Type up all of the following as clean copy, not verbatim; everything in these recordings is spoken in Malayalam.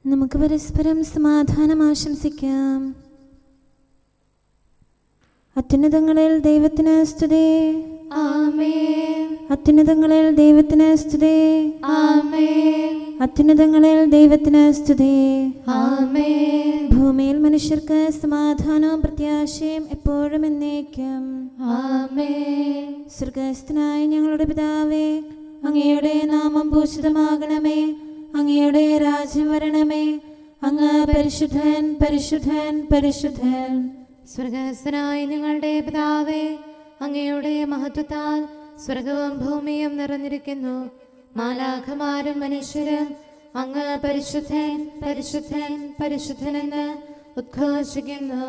നമുക്ക് പരസ്പരം സമാധാനം ആശംസിക്കാം. അത്യുന്നതങ്ങളിൽ ദൈവത്തിന് സ്തുതി. ആമേൻ. അത്യുന്നതങ്ങളിൽ ദൈവത്തിന് സ്തുതി. ആമേൻ. അത്യുന്നതങ്ങളിൽ ദൈവത്തിന് സ്തുതി. ആമേൻ. ഭൂമിയിൽ മനുഷ്യർക്ക് സമാധാനവും പ്രത്യാശയും എപ്പോഴും എന്നേക്കും. ആമേൻ. സ്വർഗ്ഗസ്ഥനായ ഞങ്ങളുടെ പിതാവേ, അങ്ങയുടെ നാമം പൂജിതമാകണമേ. അങ്ങയുടെ രാജ്യം വരണമേ. അങ്ങ് പരിശുദ്ധൻ, പരിശുദ്ധൻ, പരിശുദ്ധൻ. സ്വർഗ്ഗസ്ഥനായ ഞങ്ങളുടെ പിതാവേ, അങ്ങയുടെ മഹത്വത്താൽ സ്വർഗവും ഭൂമിയും നിറഞ്ഞിരിക്കുന്നു. മാലാഖമാരും മനുഷ്യരും അങ്ങ് പരിശുദ്ധൻ, പരിശുദ്ധൻ, പരിശുദ്ധനെന്ന് ഉദ്ഘോഷിക്കുന്നു.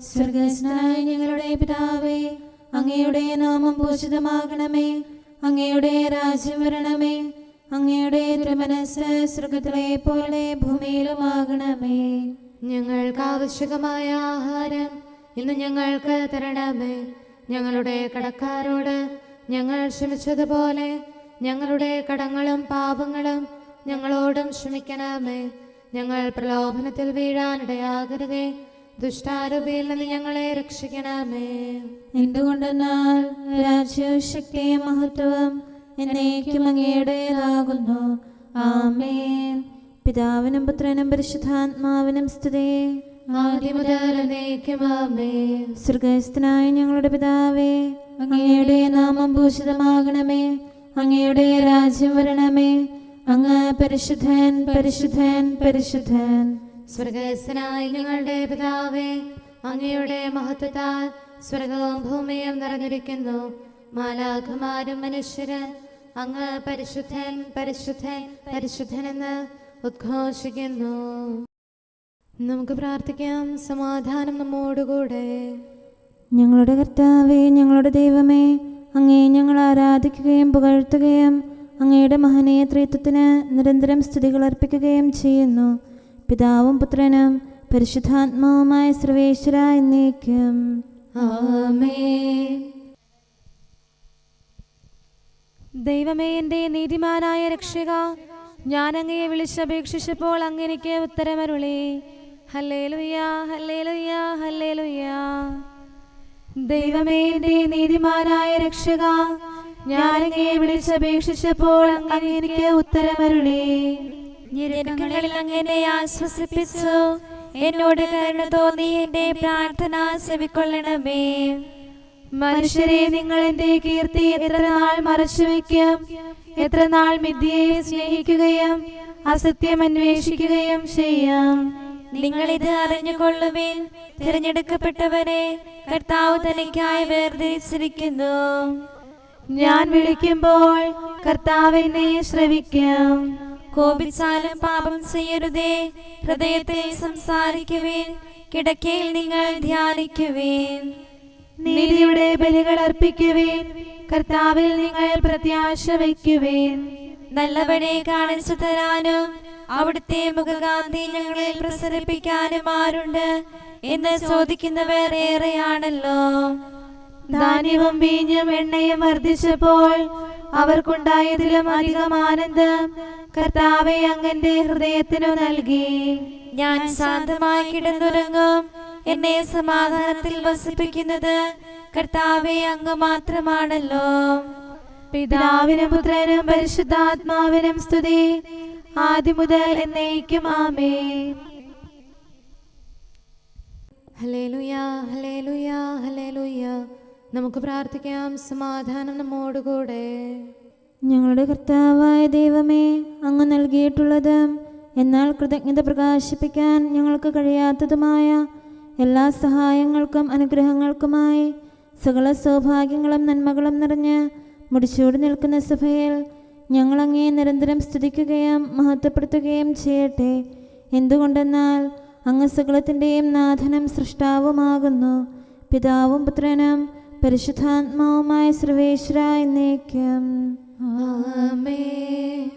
സ്വർഗ്ഗസ്ഥനായ ഞങ്ങളുടെ പിതാവേ, അങ്ങയുടെ നാമം പൂജിതമാകണമേ. അങ്ങയുടെ രാജ്യം വരണമേ. അങ്ങയുടെ തിരുമനസ്സ് സ്വർഗ്ഗത്തിലെ പോലെ ഭൂമിയിലുമാകണമേ. ഞങ്ങൾക്ക് ആവശ്യമായ ആഹാരം ഇന്ന് ഞങ്ങൾക്ക് തരണമേ. ഞങ്ങളുടെ കടക്കാരോട് ഞങ്ങൾ ക്ഷമിച്ചതുപോലെ ഞങ്ങളുടെ കടങ്ങളും പാപങ്ങളും ഞങ്ങളോടും ക്ഷമിക്കണമേ. ഞങ്ങൾ പ്രലോഭനത്തിൽ വീഴാനിടയാകരുതേ. ദുഷ്ടാരൂപിയിൽ നിന്ന് ഞങ്ങളെ രക്ഷിക്കണമേ. എന്തുകൊണ്ടെന്നാൽ രാജ്യവും ശക്തിയും മഹത്വവും എന്നേക്കും അങ്ങയുടേതാകുന്നു. ആമേൻ. പിതാവിനും പുത്രനും പരിശുദ്ധാത്മാവിനും സ്തുതി. ആദ്യം മുതൽ എന്നേക്കും ആമേൻ. സ്വർഗ്ഗസ്ഥനായ ഞങ്ങളുടെ പിതാവേ, അങ്ങയുടെ നാമം പൂജിതമാകണമേ. അങ്ങയുടെ രാജ്യം വരണമേ. അങ്ങ് പരിശുദ്ധൻ, പരിശുദ്ധൻ, പരിശുദ്ധൻ. സ്വർഗ്ഗസ്ഥനായ ഞങ്ങളുടെ പിതാവേ, അങ്ങയുടെ മഹത്വത്താൽ സ്വർഗവും ഭൂമിയും നിറഞ്ഞിരിക്കുന്നു. മാലാഖമാരും മനുഷ്യരും അങ്ങ് പരിശുദ്ധൻ, പരിശുദ്ധൻ, പരിശുദ്ധനെന്ന് ഉദ്ഘോഷിക്കുന്നു. നമുക്ക് പ്രാർത്ഥിക്കാം. സമാധാനം നമ്മോടുകൂടെ. ഞങ്ങളുടെ കർത്താവേ, ഞങ്ങളുടെ ദൈവമേ, അങ്ങേ ഞങ്ങൾ ആരാധിക്കുകയും പുകഴ്ത്തുകയും അങ്ങയുടെ മഹനീയ ത്രിത്വത്തിന് നിരന്തരം സ്തുതികൾ അർപ്പിക്കുകയും ചെയ്യുന്നു. പിതാവും പുത്രനും പരിശുദ്ധാത്മാവുമായ സർവേശ്വര എന്നേക്കും. ആമേൻ. ദൈവമേ, എൻ്റെ നീതിമാനായ രക്ഷക, ഞാൻ അങ്ങയെ വിളിച്ചപേക്ഷിച്ചപ്പോൾ അങ്ങെനിക്ക് ഉത്തരമരുളി. ഹല്ലേലൂയ, ഹല്ലേലൂയ, ഹല്ലേലൂയ. ദൈവമേ, എൻ്റെ നീതിമാനായ രക്ഷക, ഞാൻ അങ്ങയെ വിളിച്ചപേക്ഷിച്ചപ്പോൾ അങ്ങെനിക്ക് ഉത്തരമരുളി. ഞെരുക്കങ്ങളിൽ അങ്ങനെ ആശ്വസിപ്പിച്ചു. എന്നോട് കരുണ തോന്നി എൻ്റെ പ്രാർത്ഥന ചെവിക്കൊള്ളണമേ. മനുഷ്യരെ, നിങ്ങൾ എന്റെ കീർത്തി എത്ര നാൾ മറച്ചുവെക്കും? എത്ര നാൾ മിഥ്യയെ സ്നേഹിക്കുകയും അസത്യം അന്വേഷിക്കുകയും ചെയ്യാം? നിങ്ങളിത് അറിഞ്ഞുകൊള്ളുവിൻ. തിരഞ്ഞെടുക്കപ്പെട്ടവരെ കർത്താവ് തനിക്കായി വേർതിരിച്ചിരിക്കുന്നു. ഞാൻ വിളിക്കുമ്പോൾ കർത്താവ് എന്നെ ശ്രവിക്കും. കോപിച്ചാലും പാപം ചെയ്യരുതേ. ഹൃദയത്തിൽ സംസാരിക്കുവിൻ. കിടക്കയിൽ നിങ്ങൾ ധ്യാനിക്കുവിൻ. നീതിയുടെ ബലികൾ അർപ്പിക്കുവിൻ. കർത്താവിൽ നിങ്ങൾ പ്രത്യാശ വയ്ക്കുവിൻ. നല്ലവനെ കാണിച്ചു തരാനും അവിടുത്തെ മുഖകാന്തി ഞങ്ങളിൽ പ്രസരിപ്പിക്കാനും ആരുണ്ട് എന്ന് ചോദിക്കുന്നവർ ഏറെയാണല്ലോ. ധാന്യവും വീഞ്ഞും എണ്ണയും വർദ്ധിച്ചപ്പോൾ അവർക്കുണ്ടായതിലും അധികം ആനന്ദം കർത്താവെ അങ്ങന്റെ ഹൃദയത്തിനു നൽകി. ഞാൻ ശാന്തമായി കിടന്നുറങ്ങും. എന്നെ സമാധാനത്തിൽ വസിപ്പിക്കുന്നത് കർത്താവെ അങ്ങ് മാത്രമാണല്ലോ. പിതാവിനും പുത്രനും പരിശുദ്ധാത്മാവിനും സ്തുതി, ആദ്യം മുതൽ എന്നേക്കും. ആമേൻ. ഹല്ലേലൂയ, ഹല്ലേലൂയ, ഹല്ലേലൂയ. നമുക്ക് പ്രാർത്ഥിക്കാം. സമാധാനം നമ്മോടുകൂടെ. ഞങ്ങളുടെ കർത്താവായ ദൈവമേ, അങ്ങ് നൽകിയിട്ടുള്ളതും എന്നാൽ കൃതജ്ഞത പ്രകാശിപ്പിക്കാൻ ഞങ്ങൾക്ക് കഴിയാത്തതുമായ എല്ലാ സഹായങ്ങൾക്കും അനുഗ്രഹങ്ങൾക്കുമായി സകല സൗഭാഗ്യങ്ങളും നന്മകളും നിറഞ്ഞ് മുടിച്ചൂടി നിൽക്കുന്ന സഭയിൽ ഞങ്ങൾ അങ്ങേ നിരന്തരം സ്തുതിക്കുകയും മഹത്വപ്പെടുത്തുകയും ചെയ്യട്ടെ. എന്തുകൊണ്ടെന്നാൽ അങ്ങ് സകലത്തിൻ്റെയും നാഥനും സൃഷ്ടാവുമാകുന്നു. പിതാവും പുത്രനും പരിശുദ്ധാത്മാവുമായ സർവേശ്വര എന്നേക്കും. ആമേൻ.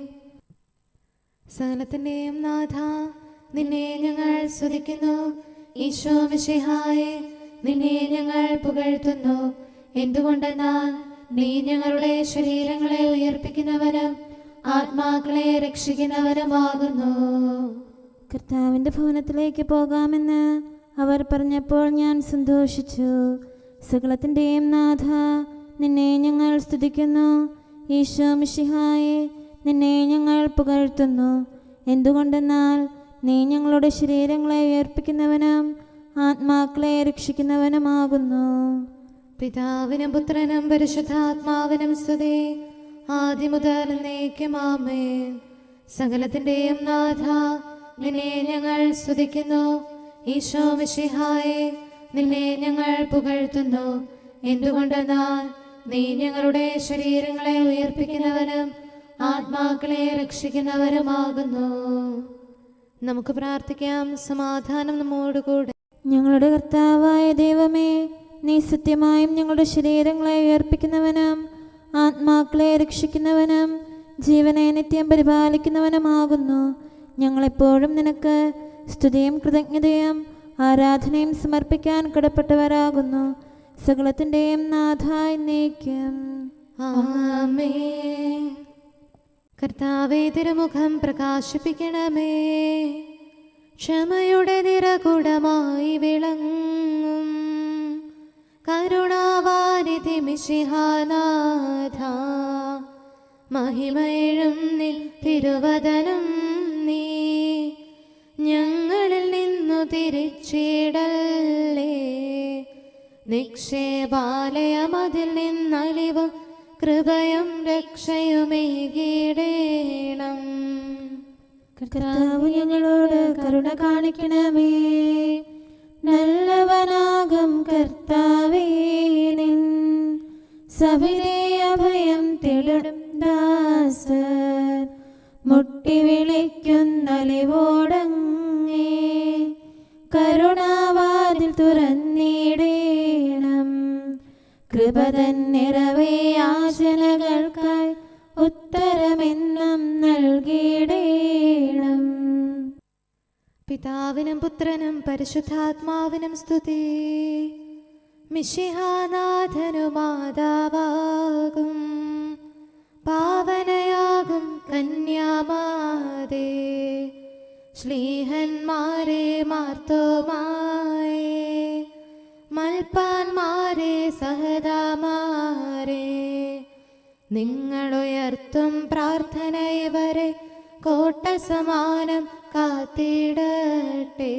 സകലത്തിന്റെയും നാഥ, നിന്നെ ഞങ്ങൾ സ്തുതിക്കുന്നു. ഈശോ മിശിഹായേ, നിന്നെ ഞങ്ങൾ പുകഴ്ത്തുന്നു. എന്തുകൊണ്ടെന്നാൽ നീ ഞങ്ങളുടെ ശരീരങ്ങളെ ഉയർപ്പിക്കുന്നവനും ആത്മാക്കളെ രക്ഷിക്കുന്നവനുമാകുന്നു. കർത്താവിൻ്റെ ഭവനത്തിലേക്ക് പോകാമെന്ന് അവർ പറഞ്ഞപ്പോൾ ഞാൻ സന്തോഷിച്ചു. സകലത്തിൻ്റെയും നാഥ, നിന്നെ ഞങ്ങൾ സ്തുതിക്കുന്നു. ഈശോ മിശിഹായെ, നിന്നെ ഞങ്ങൾ പുകഴ്ത്തുന്നു. എന്തുകൊണ്ടെന്നാൽ നീ ഞങ്ങളുടെ ശരീരങ്ങളെ ഉയർപ്പിക്കുന്നവനും ആത്മാക്കളെ രക്ഷിക്കുന്നവനുമാകുന്നു. പിതാവിനും പുത്രനും പരിശുദ്ധാത്മാവിനും സ്തുതി, ആദ്യം മുതൽ എന്നേക്കും ആമേൻ. സകലത്തിൻ്റെയും നാഥ, നിന്നെ ഞങ്ങൾ സ്തുതിക്കുന്നു. ഈശോ മിശിഹായെ, നിന്നെ ഞങ്ങൾ പുകഴ്ത്തുന്നു. എന്തുകൊണ്ടെന്നാൽ നീ ഞങ്ങളുടെ ശരീരങ്ങളെ ഉയർപ്പിക്കുന്നവനും ആത്മാക്കളെ രക്ഷിക്കുന്നവരുമാകുന്നു. നമുക്ക് പ്രാർത്ഥിക്കാം. സമാധാനം നമ്മോടുകൂടെ. ഞങ്ങളുടെ കർത്താവായ ദൈവമേ, നീ സത്യമായും ഞങ്ങളുടെ ശരീരങ്ങളെ ഉയർപ്പിക്കുന്നവനും ആത്മാക്കളെ രക്ഷിക്കുന്നവനും ജീവനെ നിത്യം പരിപാലിക്കുന്നവനുമാകുന്നു. ഞങ്ങളെപ്പോഴും നിനക്ക് സ്തുതിയും കൃതജ്ഞതയും ആരാധനയും സമർപ്പിക്കാൻ കടപ്പെട്ടവരാകുന്നു. സകലത്തിൻ്റെയും നാഥായി എന്നേക്കും ആമേൻ. കർത്താവേ, തിരുമുഖം പ്രകാശിപ്പിക്കണമേ. ക്ഷമയുടെ നിറകുടമായി വിളങ്ങും കരുണാവാരിധി മിശിഹാനാഥ, മഹിമയിഴും നിൻ തിരുവദനം നീ ഞങ്ങളിൽ നിന്നു തിരിച്ചിടല്ലേ. നിക്ഷേപാലയമതിൽ നിന്നലിവും കൃപയും രക്ഷയുമേകിടേണം. കർത്താവ് ഞങ്ങളോട് കരുണ കാണിക്കണമേ. നല്ലവനാകും കർത്താവേ, നിൻ സവിധേ അഭയം തേടും ദാസർ മുട്ടി വിളിക്കുന്നലിവോടങ്ങേ. കരുണാവാതിൽ തുറന്നിടേണം. കൃപതൻ നിറവേ യാചനകൾക്കായി ഉത്തരമെന്നും നൽകിയിടേണം. പിതാവിനും പുത്രനും പരിശുദ്ധാത്മാവിനും സ്തുതി. മിശിഹാനാഥനു മാതാവാകും പാവനയാകും കന്യാമാതേ, ശ്ലീഹന്മാരെ മാർത്തോമായേ, മൽപ്പാന്മാരെ സഹദാമാരെ, നിങ്ങളുയർത്തും പ്രാർത്ഥന ഇവരെ കോട്ട സമാനം കാത്തിടട്ടെ.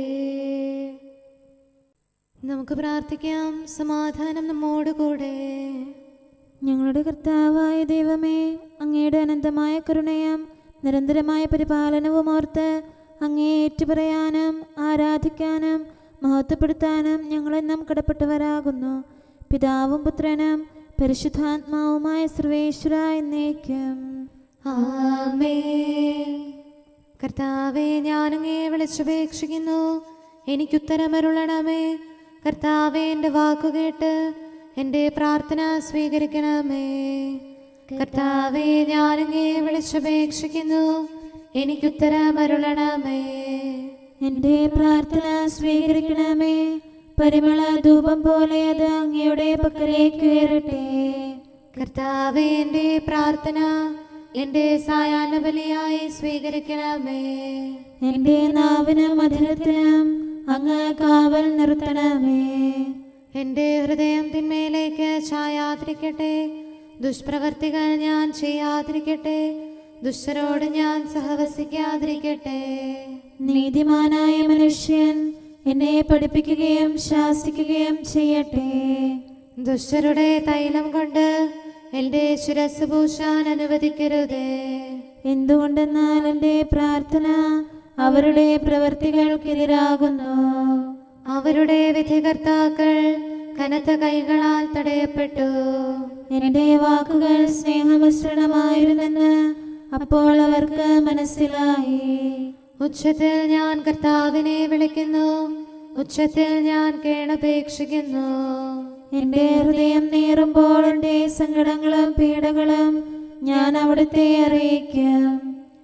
നമുക്ക് പ്രാർത്ഥിക്കാം. സമാധാനം നമ്മോടുകൂടെ. ഞങ്ങളുടെ കർത്താവായ ദൈവമേ, അങ്ങയുടെ അനന്തമായ കരുണയും നിരന്തരമായ പരിപാലനവും ഓർത്ത് അങ്ങയെ ഏറ്റുപറയാനും ആരാധിക്കാനും മഹത്വപ്പെടുത്താനും ഞങ്ങളെന്നും കടപ്പെട്ടവരാകുന്നു. പിതാവും പുത്രനും പരിശുദ്ധാത്മാവുമായ സർവേശ്വര എന്നേക്കും ആമേൻ. കർത്താവേ, ഞാനങ്ങയെ വിളിച്ചപേക്ഷിക്കുന്നു, എനിക്കുത്തരമരുളണമേ. കർത്താവേ, എൻ്റെ വാക്കുകേട്ട് എൻ്റെ പ്രാർത്ഥന സ്വീകരിക്കണമേ. കർത്താവേ, ഞാനങ്ങയെ വിളിച്ചപേക്ഷിക്കുന്നു, എനിക്കുത്തരമരുളണമേ. എൻ്റെ പ്രാർത്ഥന സ്വീകരിക്കണമേ. പരിമള ധൂപം പോലെ അത് അങ്ങയുടെ പക്കലേക്ക് ഉയരട്ടെ. കർത്താവേ, എൻ്റെ പ്രാർത്ഥന എൻ്റെ സായാഹ്ന ബലിയായി സ്വീകരിക്കണമേ. എൻ്റെ നാവിനും മധുരത്തിനും അങ്ങ് കാവൽ നിർത്തണമേ. എൻ്റെ ഹൃദയം തിന്മയിലേക്ക് ചായാതിരിക്കട്ടെ. ദുഷ്പ്രവർത്തികൾ ഞാൻ ചെയ്യാതിരിക്കട്ടെ. ദുഷ്ടരോട് ഞാൻ സഹവസിക്കാതിരിക്കട്ടെ. നീതിമാനായ മനുഷ്യൻ എന്നെ പഠിപ്പിക്കുകയും ശാസിക്കുകയും ചെയ്യട്ടെ. ദുഷ്ടരുടെ തൈലം കൊണ്ട് എൻ്റെ ശിരസ് പൂശാൻ അനുവദിക്കരുതേ. എന്തുകൊണ്ടെന്നാൽ എൻ്റെ പ്രാർത്ഥന അവരുടെ പ്രവൃത്തികൾക്കെതിരാകുന്നു. അവരുടെ വിധികർത്താക്കൾ കനത്ത കൈകളാൽ തടയപ്പെട്ടു. എൻ്റെ വാക്കുകൾ സ്നേഹമിശ്രണമായിരുന്നെന്ന് അപ്പോൾ അവർക്ക് മനസ്സിലായി. ഉച്ചത്തിൽ ഞാൻ കർത്താവിനെ വിളിക്കുന്നു, ഉച്ചത്തിൽ ഞാൻ കേണപേക്ഷിക്കുന്നു. എൻ്റെ ഹൃദയം നീറുമ്പോൾ എൻ്റെ സങ്കടങ്ങളും പീഡകളും ഞാൻ അവിടുത്തെ അറിയിക്കും.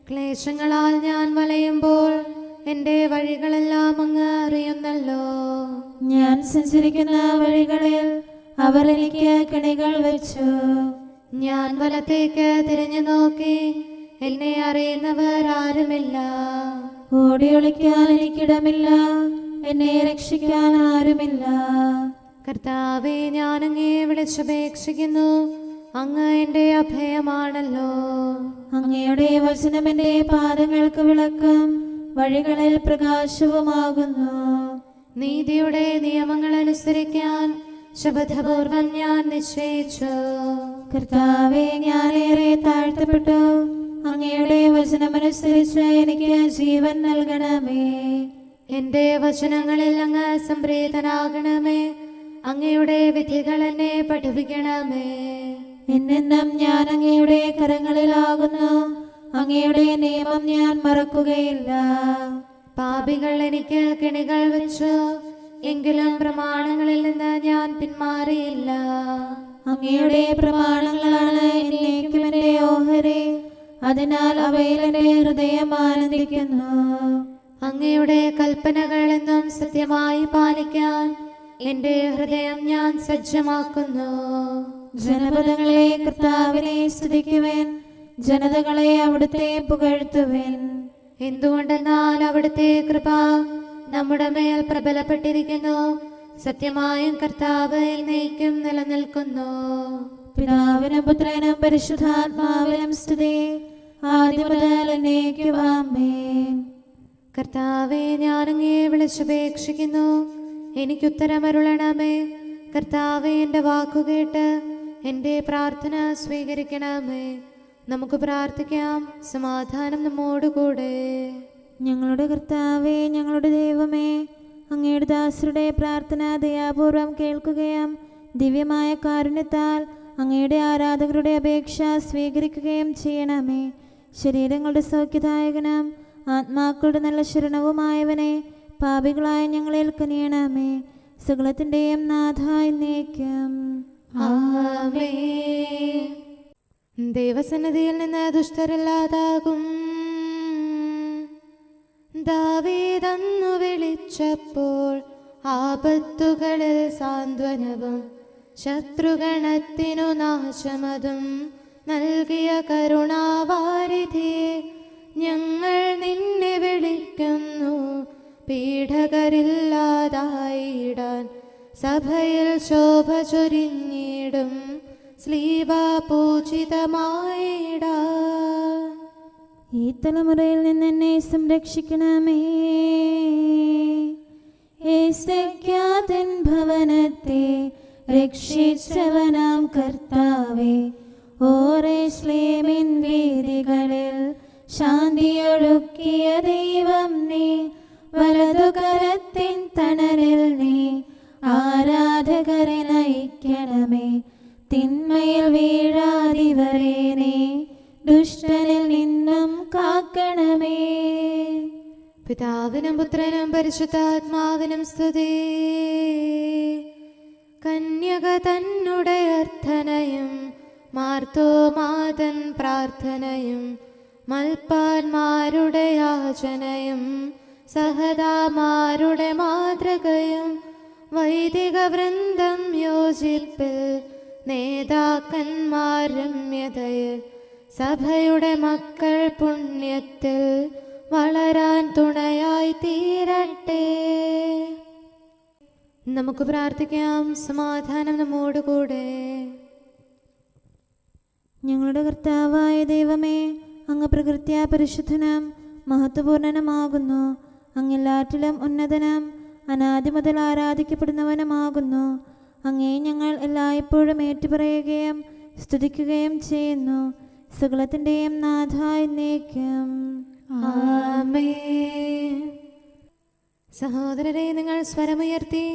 ക്ലേശങ്ങളാൽ ഞാൻ വലയുമ്പോൾ എൻ്റെ വഴികളെല്ലാം അങ്ങ് അറിയുന്നല്ലോ. ഞാൻ സഞ്ചരിക്കുന്ന വഴികളിൽ അവർ എനിക്ക് കെണികൾ വെച്ചു. ഞാൻ വലത്തേക്ക് തിരിഞ്ഞു നോക്കി, എന്നെ അറിയുന്നവർ ആരുമില്ല. ഓടിയൊളിക്കാൻ എനിക്കിടമില്ല, എന്നെ രക്ഷിക്കാൻ ആരുമില്ല. കർത്താവെ, ഞാൻ അങ്ങേ വിളിച്ചപേക്ഷിക്കുന്നു, അങ്ങ് എൻ്റെ അഭയമാണല്ലോ. അങ്ങയുടെ വചനം എൻ്റെ പാദങ്ങൾക്ക് വിളക്കും, വഴികളിൽ പ്രകാശവുമാകുന്നു. നീതിയുടെ നിയമങ്ങൾ അനുസരിക്കാൻ ശപഥപൂർവം ഞാൻ നിശ്ചയിച്ചു. കർത്താവെ, ഞാനേറെ താഴ്ത്തപ്പെട്ടു, അങ്ങയുടെ വചനമനുസരിച്ച് എനിക്ക് ജീവൻ നൽകണമേ. എൻ്റെ വചനങ്ങളിൽ അങ്ങ് സംപ്രീതനാകണമേ, അങ്ങയുടെ വിധികൾ എന്നെ പഠിപ്പിക്കണമേ. എന്നെന്നും ഞാൻ അങ്ങയുടെ കരങ്ങളിലാകുന്നു, അങ്ങയുടെ നിയമം ഞാൻ മറക്കുകയില്ല. പാപികൾ എനിക്ക് കെണികൾ വെച്ചു, എങ്കിലും പ്രമാണങ്ങളിൽ നിന്ന് ഞാൻ പിന്മാറിയില്ല. അങ്ങയുടെ പ്രമാണങ്ങളാണ് എന്നേക്കും എൻ്റെ ഓഹരി, അതിനാൽ അവയിൽ എൻ്റെ ഹൃദയം ആനന്ദിക്കുന്നു. അങ്ങയുടെ കൽപ്പനകൾ എന്നും സത്യമായി പാലിക്കാൻ എൻ്റെ ഹൃദയം ഞാൻ സജ്ജമാക്കുന്നു. ജനപദങ്ങളെ കർത്താവിനെ സ്തുതിക്കുവേൻ, ജനതകളെ അവിടുത്തെ പുകഴ്ത്തുവേൻ. എന്തുകൊണ്ടെന്നാൽ അവിടുത്തെ കൃപ നമ്മുടെ മേൽ പ്രബലപ്പെട്ടിരിക്കുന്നു, സത്യമായും കർത്താവ് എന്നേക്കും നിലനിൽക്കുന്നു. പിതാവിനും പുത്രനും പരിശുദ്ധാത്മാവിനും സ്തുതി, ആദ്യം മുതൽ എന്നേക്കും ആമേൻ. കർത്താവെ, ഞാൻ അങ്ങേ വിളിച്ചപേക്ഷിക്കുന്നു, എനിക്കുത്തരമരുളണമേ. കർത്താവെ, എൻ്റെ വാക്കുകേട്ട് എൻ്റെ പ്രാർത്ഥന സ്വീകരിക്കണമേ. നമുക്ക് പ്രാർത്ഥിക്കാം. സമാധാനം നമ്മോടുകൂടെ. ഞങ്ങളുടെ കർത്താവേ, ഞങ്ങളുടെ ദൈവമേ, അങ്ങയുടെ ദാസരുടെ പ്രാർത്ഥന ദയാപൂർവം കേൾക്കുകയും ദിവ്യമായ കാരുണ്യത്താൽ അങ്ങയുടെ ആരാധകരുടെ അപേക്ഷ സ്വീകരിക്കുകയും ചെയ്യണമേ. ശരീരങ്ങളുടെ സൗഖ്യദായകനും ആത്മാക്കളുടെ നല്ല ശരണവുമായവനെ, പാപികളായ ഞങ്ങളിൽ കനിയണമേ. സകലത്തിൻ്റെയും നാഥ എന്നേക്കും ആമേൻ. ദൈവസന്നിധിയിൽ നിന്ന് ദുഷ്ടരില്ലാതാകും. ദാവീദന്നു വിളിച്ചപ്പോൾ ആപത്തുകളിൽ സാന്ത്വനവും ശത്രുഗണത്തിനു നാശമതും നൽകിയ കരുണാവാരിധിയെ, ഞങ്ങൾ നിന്നെ വിളിക്കുന്നു. പീഡകരില്ലാതായിടാൻ സഭയിൽ ശോഭ ചൊരിഞ്ഞിടും ശ്ലീവാപൂജിതമായിടാൻ. ഈ തലമുറയിൽ നിന്ന് എന്നെ സംരക്ഷിക്കണമേ. ഏസെക്യാതൻ ഭവനത്തെ രക്ഷിച്ചവനാം കർത്താവേ, ഓരേശ്ലേമിൻ വീഥികളിൽ ശാന്തിയൊഴുക്കിയ ദൈവം നീ. വലതുകരത്തിൻ തണലിൽ നീ ആരാധകരെ നയിക്കണമേ. തിന്മയിൽ വീഴാതിവരെ നീ ദുഷ്ടനിൽ നിന്നും കാക്കണമേ. പിതാവിനും പുത്രനും പരിശുദ്ധാത്മാവിനും സ്തുതി. കന്യക തന്നുടെ അർത്ഥനയും മാർത്തോമാതൻ പ്രാർത്ഥനയും മൽപ്പാന്മാരുടെ യാചനയും സഹദാമാരുടെ മാതൃകയും വൈദിക വൃന്ദം യോജിപ്പിൽ നേതാക്കന്മാർ രമ്യതയിൽ സഭയുടെ മക്കൾ പുണ്യത്തിൽ വളരാൻ തുണയായി തീരട്ടെ. നമുക്ക് പ്രാർത്ഥിക്കാം. സമാധാനം നമ്മോടുകൂടെ. ഞങ്ങളുടെ കർത്താവായ ദൈവമേ, അങ്ങ് പ്രകൃത്യാ പരിശുദ്ധനും മഹത്വപൂർണനുമാകുന്നു. അങ്ങെല്ലാറ്റിലും ഉന്നതനും അനാദി മുതൽ ആരാധിക്കപ്പെടുന്നവനുമാകുന്നു. അങ്ങേ ഞങ്ങൾ എല്ലായ്പ്പോഴും ഏറ്റുപറയുകയും സ്തുതിക്കുകയും ചെയ്യുന്നു. സകലത്തിൻ്റെയും നാഥ എന്നേക്കും ആമേൻ. സഹോദരരെ, നിങ്ങൾ സ്വരമുയർത്തി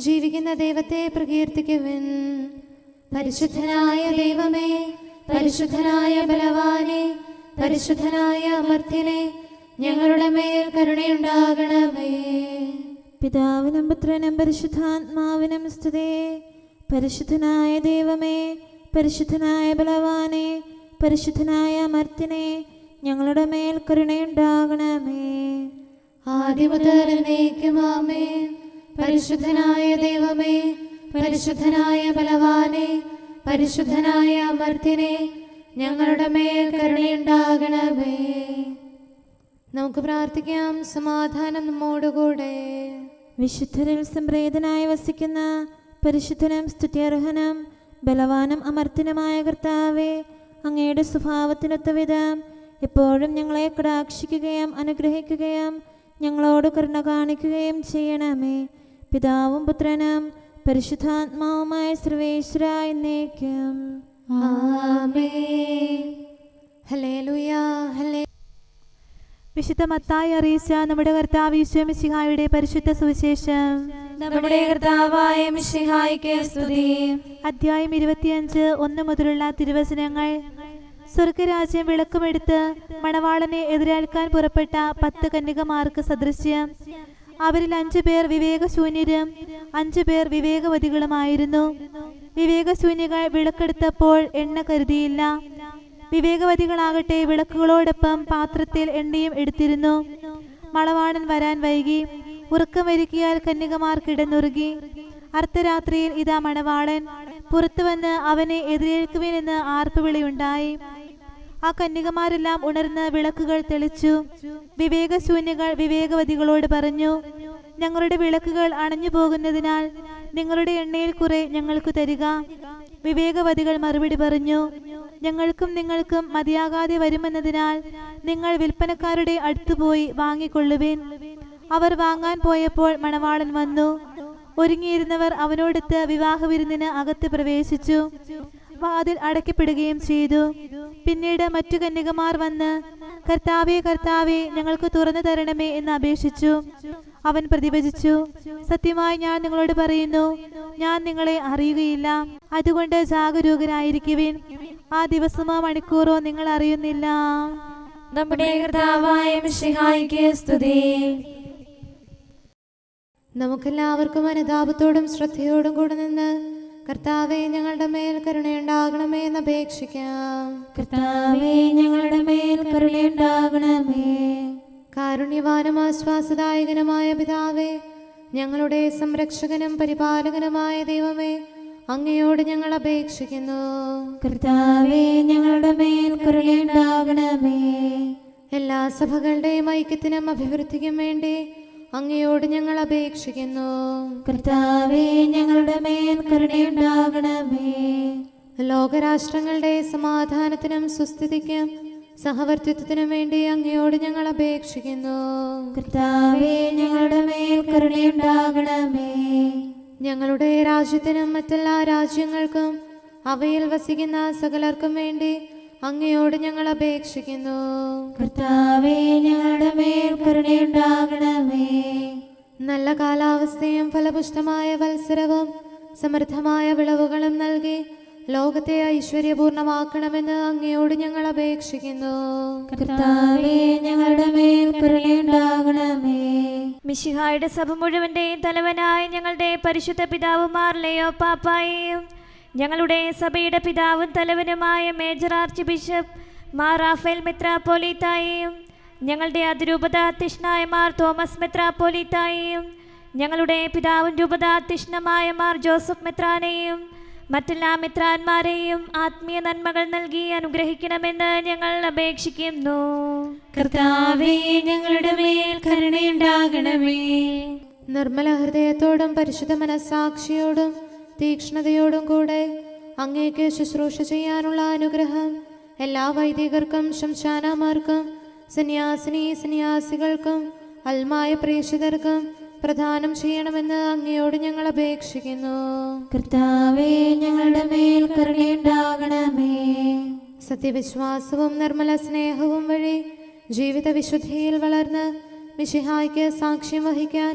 ജീവിക്കുന്ന ദൈവത്തെ പ്രകീർത്തിക്കുവിൻ. പരിശുദ്ധനായ ദൈവമേ, പരിശുദ്ധനായ ബലവാനെ, പരിശുദ്ധനായ അമർത്യനെ, ഞങ്ങളുടെ മേൽ കരുണയുണ്ടാകണമേ. പിതാവിനും പുത്രനും പരിശുദ്ധാത്മാവിനും സ്തുതി. പരിശുദ്ധനായ ദൈവമേ, പരിശുദ്ധനായ ബലവാനെ, പരിശുദ്ധനായ അമർത്യനെ, ഞങ്ങളുടെ മേൽ കരുണയുണ്ടാകണമേ. ആദ്യം മുതൽ എന്നേക്കും ആമേൻ. പരിശുദ്ധനായ ദൈവമേ, പരിശുദ്ധനായ ബലവാനെ, പരിശുദ്ധനായ അമർത്യനെ, ഞങ്ങളുടെ മേൽ കരുണയുണ്ടാകണമേ. നമുക്ക് പ്രാർത്ഥിക്കാം. സമാധാനം നമ്മോടുകൂടെ. വിശുദ്ധരിൽ സംപ്രീതനായി വസിക്കുന്ന പരിശുദ്ധനും സ്തുത്യർഹനും ബലവാനും അമർത്യനുമായ കർത്താവേ, അങ്ങയുടെ സ്വഭാവത്തിനൊത്ത വിധം എപ്പോഴും ഞങ്ങളെ കടാക്ഷിക്കുകയും അനുഗ്രഹിക്കുകയും ഞങ്ങളോട് കരുണ കാണിക്കുകയും ചെയ്യണമേ. പിതാവും പുത്രനും പരിശുദ്ധാത്മാവുമായ സർവേശ്വര എന്നേക്കും. ആമേൻ. ഹല്ലേലൂയ. വിശുദ്ധ മത്തായി അറിയിച്ച നമ്മുടെ കർത്താവ് ഈശോ മിശിഹായുടെ പരിശുദ്ധ സുവിശേഷം. നമ്മുടെ കർത്താവായ മിശിഹായ്ക്ക് സ്തുതി. അധ്യായം 25 1 മുതലുള്ള തിരുവചനങ്ങൾ. സ്വർഗരാജ്യം വിളക്കുമെടുത്ത് മണവാളനെ എതിരേൽക്കാൻ പുറപ്പെട്ട 10 കന്യകമാർക്ക് സദൃശ്യം. അവരിൽ 5 പേർ വിവേകശൂന്യരും 5 പേർ വിവേകവതികളുമായിരുന്നു. വിവേകശൂന്യകൾ വിളക്കെടുത്തപ്പോൾ എണ്ണ കരുതിയില്ല. വിവേകവതികളാകട്ടെ വിളക്കുകളോടൊപ്പം പാത്രത്തിൽ എണ്ണയും എടുത്തിരുന്നു. മണവാളൻ വരാൻ വൈകി. ഉറക്കം വരിക്കിയാൽ കന്യകമാർ കിടന്നുറുകി. അർദ്ധരാത്രിയിൽ ഇതാ മണവാളൻ. പുറത്തു വന്ന് അവനെ എതിരേൽക്കുവിനെന്ന് ആർപ്പുവിളിയുണ്ടായി. ആ കന്യകമാരെല്ലാം ഉണർന്ന് വിളക്കുകൾ തെളിച്ചു. വിവേകശൂന്യകൾ വിവേകവതികളോട് പറഞ്ഞു, ഞങ്ങളുടെ വിളക്കുകൾ അണഞ്ഞു പോകുന്നതിനാൽ നിങ്ങളുടെ എണ്ണയിൽ കുറെ ഞങ്ങൾക്ക് തരിക. വിവേകവതികൾ മറുപടി പറഞ്ഞു, ഞങ്ങൾക്കും നിങ്ങൾക്കും മതിയാകാതെ വരുമെന്നതിനാൽ നിങ്ങൾ വിൽപ്പനക്കാരുടെ അടുത്തുപോയി വാങ്ങിക്കൊള്ളുവിൻ. അവർ വാങ്ങാൻ പോയപ്പോൾ മണവാളൻ വന്നു. ഒരുങ്ങിയിരുന്നവർ അവനോടൊത്ത് വിവാഹവിരുന്നിന് അകത്ത് പ്രവേശിച്ചു. വാതിൽ അടയ്ക്കപ്പെടുകയും ചെയ്തു. പിന്നീട് മറ്റു കന്യകമാർ വന്ന്, കർത്താവേ കർത്താവേ, ഞങ്ങൾക്ക് തുറന്നു തരണമേ എന്ന് അപേക്ഷിച്ചു. അവൻ പ്രതിവചിച്ചു, സത്യമായി ഞാൻ നിങ്ങളോട് പറയുന്നു, ഞാൻ നിങ്ങളെ അറിയുകയില്ല. അതുകൊണ്ട് ജാഗരൂകരായിരിക്കുവിൻ. ആ ദിവസമോ മണിക്കൂറോ നിങ്ങൾ അറിയുന്നില്ല. നമ്മുടെ കർത്താവായ മിശിഹായ്ക്ക് സ്തുതി. നമുക്കെല്ലാവർക്കും അനുതാപത്തോടും ശ്രദ്ധയോടും കൂടെ നിന്ന് കർത്താവേ ഞങ്ങളുടെ മേൽ കരുണയുണ്ടാകണമേ എന്ന് അപേക്ഷിക്കാം. കർത്താവേ ഞങ്ങളുടെ മേൽ കരുണയുണ്ടാകണമേ. കാരുണ്യവാനും ആശ്വാസദായകനുമായ പിതാവേ, ഞങ്ങളുടെ സംരക്ഷകനും പരിപാലകനുമായ ദൈവമേ, അങ്ങയോട് ഞങ്ങൾ അപേക്ഷിക്കുന്നു. കർത്താവേ ഞങ്ങളുടെ മേൽ കരുണയുണ്ടാകണമേ. എല്ലാ സഭകളുടെയും ഐക്യത്തിനും അഭിവൃദ്ധിക്കും വേണ്ടി അങ്ങയോട് ഞങ്ങൾ അപേക്ഷിക്കുന്നു. കർത്താവേ ഞങ്ങളുടെ മേൽ കരുണയുണ്ടാകണമേ. ലോകരാഷ്ട്രങ്ങളുടെ സമാധാനത്തിനും സുസ്ഥിതിക്കും സഹവർത്തിത്വത്തിനും വേണ്ടി അങ്ങയോട് ഞങ്ങൾ അപേക്ഷിക്കുന്നു. കർത്താവേ ഞങ്ങളുടെ മേൽ കരുണയുണ്ടാകണമേ. ഞങ്ങളുടെ രാജ്യത്തിനും മറ്റെല്ലാ രാജ്യങ്ങൾക്കും അവയിൽ വസിക്കുന്ന സകലർക്കും വേണ്ടി അങ്ങയോട് ഞങ്ങൾ അപേക്ഷിക്കുന്നു. കർത്താവേ ഞങ്ങളുടെ മേൽ കരുണയുണ്ടാകണമേ. നല്ല കാലാവസ്ഥയും ഫലപുഷ്ടമായ വത്സരവും സമൃദ്ധമായ വിളവുകളും നൽകി ലോകത്തെ ഐശ്വര്യപൂർണമാക്കണമെന്ന് അങ്ങയോട് ഞങ്ങൾ അപേക്ഷിക്കുന്നു. കർത്താവേ ഞങ്ങളുടെ മേൽ കരുണയുണ്ടാകണമേ. മിശിഹായുടെ സഭ മുഴുവന്റെയും തലവനായ ഞങ്ങളുടെ പരിശുദ്ധ പിതാവുമാർ ലെയോ പാപ്പായെയും ഞങ്ങളുടെ സഭയുടെ പിതാവും തലവനുമായ major archbishop Mar Raphael മെത്രാപ്പോലീത്തായെയും ഞങ്ങളുടെ അതിരൂപതാധ്യക്ഷനായ മാർ തോമസ് മെത്രാപ്പോലീത്തായെയും ഞങ്ങളുടെ പിതാവും രൂപതാധ്യക്ഷനുമായ മാർ ജോസഫ് മെത്രാനെയും മറ്റെല്ലാ മെത്രാന്മാരെയും ആത്മീയ നന്മകൾ നൽകി അനുഗ്രഹിക്കണമെന്ന് ഞങ്ങൾ അപേക്ഷിക്കുന്നു. കർത്താവേ ഞങ്ങളുടെ മേൽ കരുണയുണ്ടാകണമേ. നിർമ്മല ഹൃദയത്തോടും പരിശുദ്ധ മനസ്സാക്ഷിയോടും തീക്ഷ്ണതയോടും കൂടെ അങ്ങേക്ക് ശുശ്രൂഷ ചെയ്യാനുള്ള അനുഗ്രഹം എല്ലാ വൈദികർക്കും ശംശാനമാർക്കും സന്യാസികൾക്കും അൽമായ പ്രേക്ഷിതർക്കും പ്രദാനം ചെയ്യണമെന്ന് അങ്ങയോട് ഞങ്ങൾ അപേക്ഷിക്കുന്നു. കർത്താവേ ഞങ്ങളുടെ മേൽ കരുണയുണ്ടാകണമേ. സത്യവിശ്വാസവും നിർമ്മല സ്നേഹവും വഴി ജീവിത വിശുദ്ധിയിൽ വളർന്ന് മിശിഹായ്ക്ക് സാക്ഷ്യം വഹിക്കാൻ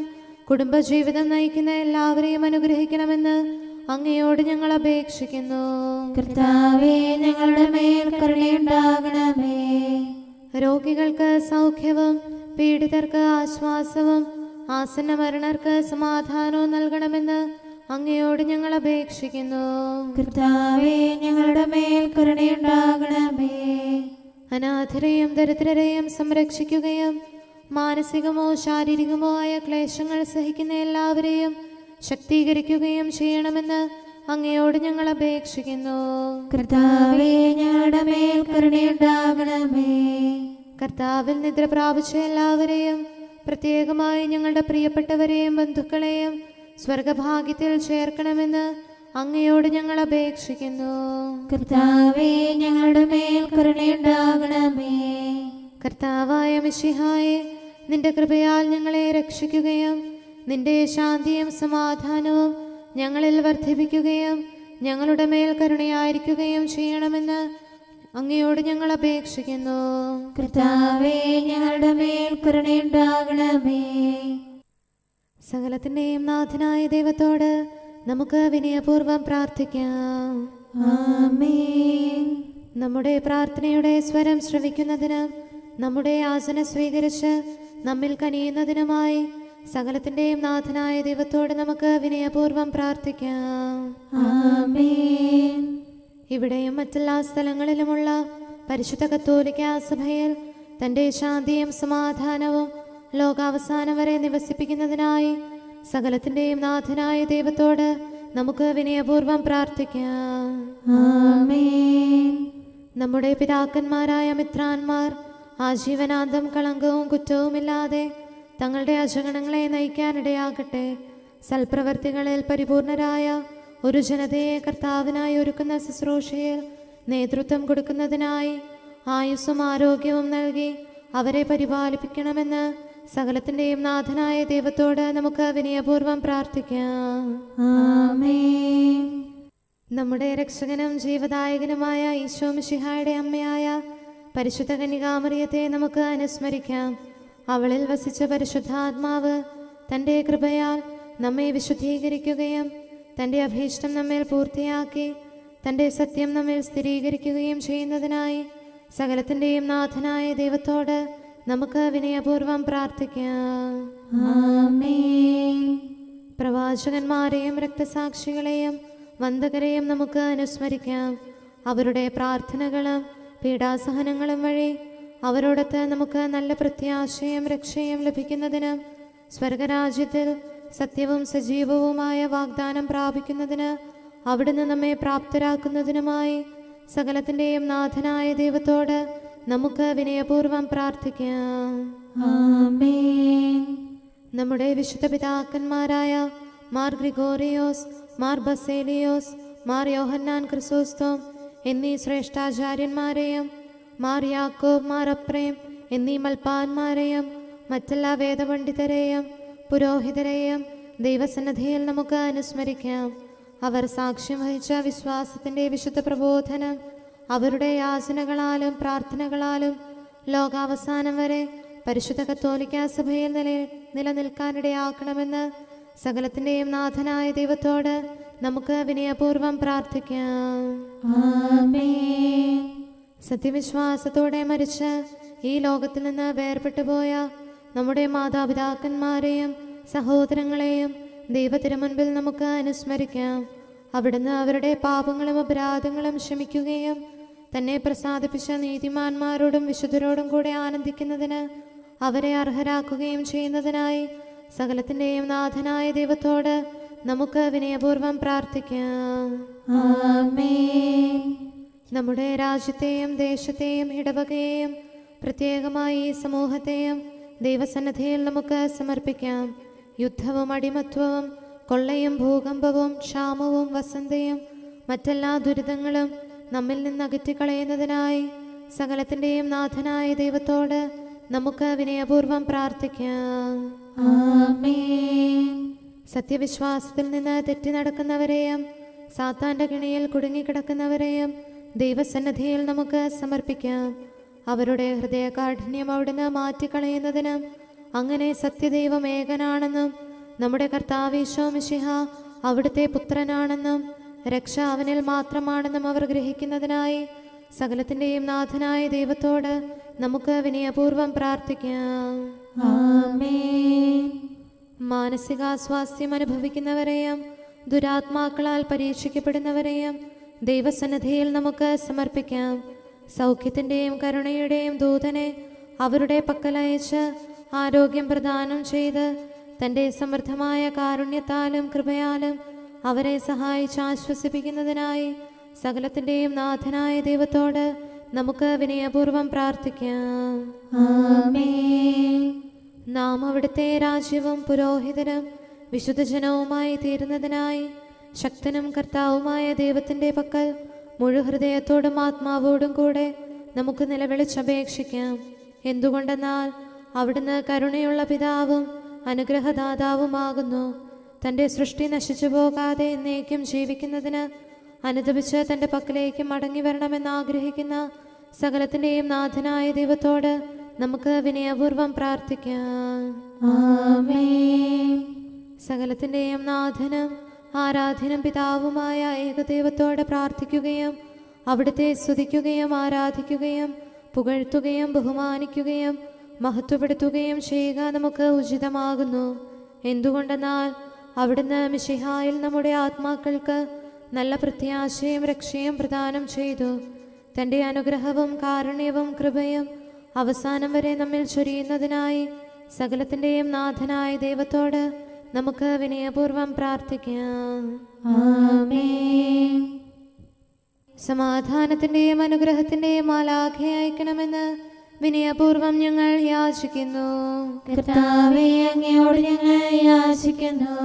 കുടുംബജീവിതം നയിക്കുന്ന എല്ലാവരെയും അനുഗ്രഹിക്കണമെന്ന് അങ്ങയോട് ഞങ്ങൾ അപേക്ഷിക്കുന്നു. കർത്താവേ ഞങ്ങളുടെ മേൽ കരുണയുണ്ടാകണമേ. രോഗികൾക്ക് സൗഖ്യവും പീഡിതർക്ക് ആശ്വാസവും ആസന്ന മരണർക്ക് സമാധാനവും നൽകണമെന്ന് അങ്ങയോട് ഞങ്ങൾ അപേക്ഷിക്കുന്നു. കർത്താവേ ഞങ്ങളുടെ മേൽ കരുണയുണ്ടാകണമേ. അനാഥരെയും ദരിദ്രരെയും സംരക്ഷിക്കുകയും മാനസികമോ ശാരീരികമോ ആയ ക്ലേശങ്ങൾ സഹിക്കുന്ന എല്ലാവരെയും ശക്തീകരിക്കുകയും ചെയ്യണമെന്ന് അങ്ങയോട് ഞങ്ങൾ അപേക്ഷിക്കുന്നു. കർത്താവേ ഞങ്ങളുടെ മേൽ കരുണയുണ്ടാകണമേ. കർത്താവിൽ നിദ്ര പ്രാപിച്ച എല്ലാവരെയും, പ്രത്യേകമായി ഞങ്ങളുടെ പ്രിയപ്പെട്ടവരെയും ബന്ധുക്കളെയും സ്വർഗഭാഗ്യത്തിൽ ചേർക്കണമെന്ന് അങ്ങയോട് ഞങ്ങൾ അപേക്ഷിക്കുന്നു. കർത്താവേ, ഞങ്ങളുടെ മേൽ കരുണയുണ്ടാകണമേ. കർത്താവായ മിശിഹായെ, നിന്റെ കൃപയാൽ ഞങ്ങളെ രക്ഷിക്കുകയും നിന്റെ ശാന്തിയും സമാധാനവും ഞങ്ങളിൽ വർദ്ധിപ്പിക്കുകയും ഞങ്ങളുടെ മേൽ കരുണയായിരിക്കുകയും ചെയ്യണമെന്ന് അങ്ങയോട് ഞങ്ങൾ അപേക്ഷിക്കുന്നു. കർത്താവേ, ഞങ്ങളുടെ മേൽ കരുണയുണ്ടാകണമേ. സകലത്തിൻ്റെയും നാഥനായ ദൈവത്തോട് നമുക്ക് വിനയപൂർവ്വം പ്രാർത്ഥിക്കാം. ആമേൻ. നമ്മുടെ പ്രാർത്ഥനയുടെ സ്വരം ശ്രവിക്കുന്നതിനും നമ്മുടെ യാചന സ്വീകരിച്ച് നമ്മിൽ കനിയുന്നതിനുമായി സകലത്തിൻ്റെയും നാഥനായ ദൈവത്തോട് നമുക്ക് വിനയപൂർവ്വം പ്രാർത്ഥിക്കാം. ആമേൻ. ഇവിടെയും മറ്റെല്ലാ സ്ഥലങ്ങളിലുമുള്ള പരിശുദ്ധ കത്തോലിക്കാ സഭയിൽ തൻ്റെ ശാന്തിയും സമാധാനവും ലോകാവസാനം വരെ നിവസിപ്പിക്കുന്നതിനായി സകലത്തിൻ്റെയും നാഥനായ ദൈവത്തോട് നമുക്ക് വിനയപൂർവ്വം പ്രാർത്ഥിക്കാം. ആമേൻ. നമ്മുടെ പിതാക്കന്മാരായ മിത്രാന്മാർ ആജീവനാന്തം കളങ്കവും കുറ്റവുമില്ലാതെ തങ്ങളുടെ അജഗണങ്ങളെ നയിക്കാനിടയാകട്ടെ. സൽപ്രവർത്തികളിൽ പരിപൂർണരായ ഒരു ജനതയെ കർത്താവിനായി ഒരുക്കുന്ന ശുശ്രൂഷയിൽ നേതൃത്വം കൊടുക്കുന്നതിനായി ആയുസ്സും ആരോഗ്യവും നൽകി അവരെ പരിപാലിപ്പിക്കണമെന്ന് സകലത്തിൻ്റെയും നാഥനായ ദൈവത്തോട് നമുക്ക് വിനയപൂർവ്വം പ്രാർത്ഥിക്കാം. ആമേൻ. നമ്മുടെ രക്ഷകനും ജീവദായകനുമായ ഈശോ മിശിഹായുടെ അമ്മയായ പരിശുദ്ധ കന്യകാമറിയത്തെ നമുക്ക് അനുസ്മരിക്കാം. അവളിൽ വസിച്ച പരിശുദ്ധാത്മാവ് തൻ്റെ കൃപയാൽ നമ്മെ വിശുദ്ധീകരിക്കുകയും തൻ്റെ അഭീഷ്ടം നമ്മിൽ പൂർത്തിയാക്കി തൻ്റെ സത്യം നമ്മിൽ സ്ഥിരീകരിക്കുകയും ചെയ്യുന്നതിനായി സകലത്തിൻ്റെയും നാഥനായ ദൈവത്തോട് നമുക്ക് വിനയപൂർവ്വം പ്രാർത്ഥിക്കാം. ആമേൻ. പ്രവാചകന്മാരെയും രക്തസാക്ഷികളെയും വന്ദകരെയും നമുക്ക് അനുസ്മരിക്കാം. അവരുടെ പ്രാർത്ഥനകളും പീഡാസഹനങ്ങളും വഴി അവരോടൊത്ത് നമുക്ക് നല്ല പ്രത്യാശയും രക്ഷയും ലഭിക്കുന്നതിനും സ്വർഗരാജ്യത്തിൽ സത്യവും സജീവവുമായ വാഗ്ദാനം പ്രാപിക്കുന്നതിന് അവിടുന്ന് നമ്മെ പ്രാപ്തരാക്കുന്നതിനുമായി സകലത്തിൻ്റെയും നാഥനായ ദൈവത്തോട് നമുക്ക് വിനയപൂർവ്വം പ്രാർത്ഥിക്കാം. ആമേൻ. നമ്മുടെ വിശുദ്ധ പിതാക്കന്മാരായ മാർ ഗ്രിഗോറിയോസ്, മാർ ബസേലിയോസ്, മാർ യോഹന്നാൻ ക്രിസോസ്തോം എന്നീ ശ്രേഷ്ഠാചാര്യന്മാരെയും മാർ യാക്കോബ്, മാർ അപ്രേം എന്നീ മൽപ്പാന്മാരെയും മറ്റെല്ലാ വേദപണ്ഡിതരെയും പുരോഹിതരെയും ദൈവസന്നിധിയിൽ നമുക്ക് അനുസ്മരിക്കാം. അവർ സാക്ഷ്യം വഹിച്ച വിശ്വാസത്തിൻ്റെ വിശുദ്ധ പ്രബോധനം അവരുടെ യാചനകളാലും പ്രാർത്ഥനകളാലും ലോകാവസാനം വരെ പരിശുദ്ധ കത്തോലിക്കാ സഭയിൽ നിലനിൽക്കാനിടയാക്കണമെന്ന് സകലത്തിൻ്റെയും നാഥനായ ദൈവത്തോട് നമുക്ക് വിനയപൂർവ്വം പ്രാർത്ഥിക്കാം. ആമേൻ. സത്യവിശ്വാസത്തോടെ മരിച്ച് ഈ ലോകത്തിൽ നിന്ന് വേർപെട്ടുപോയ നമ്മുടെ മാതാപിതാക്കന്മാരെയും സഹോദരങ്ങളെയും ദൈവത്തിരുമുൻപിൽ നമുക്ക് അനുസ്മരിക്കാം. അവിടുന്ന് അവരുടെ പാപങ്ങളും അപരാധങ്ങളും ക്ഷമിക്കുകയും തന്നെ പ്രസാദിപ്പിച്ച നീതിമാന്മാരോടും വിശുദ്ധരോടും കൂടെ ആനന്ദിക്കുന്നതിന് അവരെ അർഹരാക്കുകയും ചെയ്യുന്നതിനായി സകലത്തിൻ്റെയും നാഥനായ ദൈവത്തോട് നമുക്ക് വിനയപൂർവ്വം പ്രാർത്ഥിക്കാം. ആമേൻ. നമ്മുടെ രാജ്യത്തെയും ദേശത്തെയും ഇടവകയെയും പ്രത്യേകമായി ഈ സമൂഹത്തെയും ദൈവസന്നിധിയിൽ നമുക്ക് സമർപ്പിക്കാം. യുദ്ധവും അടിമത്വവും കൊള്ളയും ഭൂകമ്പവും ക്ഷാമവും വസന്തയും മറ്റെല്ലാ ദുരിതങ്ങളും നമ്മിൽ നിന്ന് അകറ്റിക്കളയുന്നതിനായി സകലത്തിൻ്റെയും നാഥനായ ദൈവത്തോട് നമുക്ക് വിനയപൂർവ്വം പ്രാർത്ഥിക്കാം. ആമേൻ. സത്യവിശ്വാസത്തിൽ നിന്ന് തെറ്റി നടക്കുന്നവരെയും സാത്താൻ്റെ കിണിയിൽ കുടുങ്ങിക്കിടക്കുന്നവരെയും ദൈവസന്നിധിയിൽ നമുക്ക് സമർപ്പിക്കാം. അവരുടെ ഹൃദയകാഠിന്യം അവിടുന്ന് മാറ്റിക്കളയുന്നതിനും അങ്ങനെ സത്യദൈവം ഏകനാണെന്നും നമ്മുടെ കർത്താവ് ഈശോ മിശിഹ അവിടുത്തെ പുത്രനാണെന്നും രക്ഷ അവനിൽ മാത്രമാണെന്നും അവർ ഗ്രഹിക്കുന്നതിനായി സകലത്തിൻ്റെയും നാഥനായ ദൈവത്തോട് നമുക്ക് വിനയപൂർവ്വം പ്രാർത്ഥിക്കാം. ആമേൻ. മാനസികാസ്വാസ്ഥ്യം അനുഭവിക്കുന്നവരെയും ദുരാത്മാക്കളാൽ പരീക്ഷിക്കപ്പെടുന്നവരെയും ദൈവസന്നിധിയിൽ നമുക്ക് സമർപ്പിക്കാം. സൗഖ്യത്തിൻ്റെയും കരുണയുടെയും ദൂതനെ അവരുടെ പക്കലയച്ച് ആരോഗ്യം പ്രദാനം ചെയ്ത് തൻ്റെ സമൃദ്ധമായ കാരുണ്യത്താലും കൃപയാലും അവരെ സഹായിച്ച് ആശ്വസിപ്പിക്കുന്നതിനായി സകലത്തിൻ്റെയും നാഥനായ ദൈവത്തോട് നമുക്ക് വിനയപൂർവം പ്രാർത്ഥിക്കാം. ആമേൻ. നാം അവിടുത്തെ രാജ്യവും പുരോഹിതനും വിശുദ്ധജനവുമായി തീരുന്നതിനായി ശക്തനും കർത്താവുമായ ദൈവത്തിൻ്റെ പക്കൽ മുഴുഹൃദയത്തോടും ആത്മാവോടും കൂടെ നമുക്ക് നിലവിളിച്ചപേക്ഷിക്കാം. എന്തുകൊണ്ടെന്നാൽ അവിടുന്ന് കരുണയുള്ള പിതാവും അനുഗ്രഹദാതാവുമാകുന്നു. തൻ്റെ സൃഷ്ടി നശിച്ചു പോകാതെ എന്നേക്കും ജീവിക്കുന്നതിന് അനുദപിച്ച് തൻ്റെ പക്കലേക്ക് മടങ്ങി വരണമെന്ന് ആഗ്രഹിക്കുന്ന സകലത്തിൻ്റെയും നാഥനായ ദൈവത്തോട് നമുക്ക് വിനയപൂർവം പ്രാർത്ഥിക്കാം. ആമേൻ. സകലത്തിൻ്റെയും നാഥനും ആരാധ്യനും പിതാവുമായ ഏകദൈവത്തോട് പ്രാർത്ഥിക്കുകയും അവിടുത്തെ സ്തുതിക്കുകയും ആരാധിക്കുകയും പുകഴ്ത്തുകയും ബഹുമാനിക്കുകയും മഹത്വപ്പെടുത്തുകയും ചെയ്യുക നമുക്ക് ഉചിതമാകുന്നു. എന്തുകൊണ്ടെന്നാൽ അവിടുന്ന് മിശിഹായിൽ നമ്മുടെ ആത്മാക്കൾക്ക് നല്ല പ്രത്യാശയും രക്ഷയും പ്രദാനം ചെയ്തു. തൻ്റെ അനുഗ്രഹവും കാരുണ്യവും കൃപയും അവസാനം വരെ നമ്മിൽ ചൊരിയുന്നതിനായി സകലത്തിൻ്റെയും നാഥനായ ദൈവത്തോട് നമുക്ക് വിനയപൂർവം പ്രാർത്ഥിക്കാം. ആമേൻ. സമാധാനത്തിൻ്റെയും അനുഗ്രഹത്തിൻ്റെയും മാലാഖയെ അയക്കണമെന്ന് വിനയപൂർവം ഞങ്ങൾ യാചിക്കുന്നു. കർത്താവേ, അങ്ങയോട് ഞങ്ങൾ യാചിക്കുന്നു.